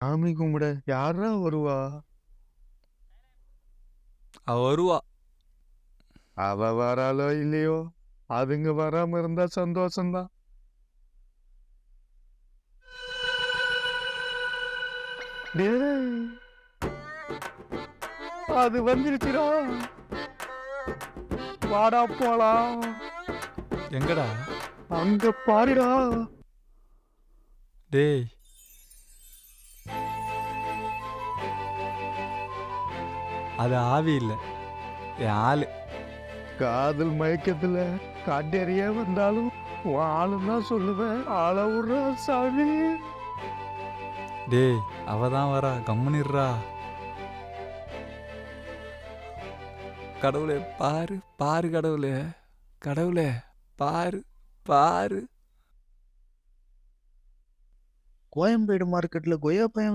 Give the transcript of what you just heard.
சாமி கும்பிட யாரா வருவா? அவ வருவா. அவ வராளோ இல்லையோ, அதுங்க வராம இருந்தா சந்தோஷம்தான். டேய், அது வந்துருச்சுடா. வாடா போலாம். எங்கடா? அங்க பாருடா. டேய், அது ஆவி இல்ல, என் ஆளு. காதல் மயக்கத்துல காட்டேறிய வந்தாலும் உன் ஆளுன்னு தான் சொல்லுவேன். ஆள விடுறா சாமி. டேய், அவ தான் வரா, கம்முனிடுறா. கடவுளே பாரு, பாரு கடவுளே, கடவுளே பாரு, பாரு. கோயம்பேடு மார்க்கெட்ல கொய்யா பழம்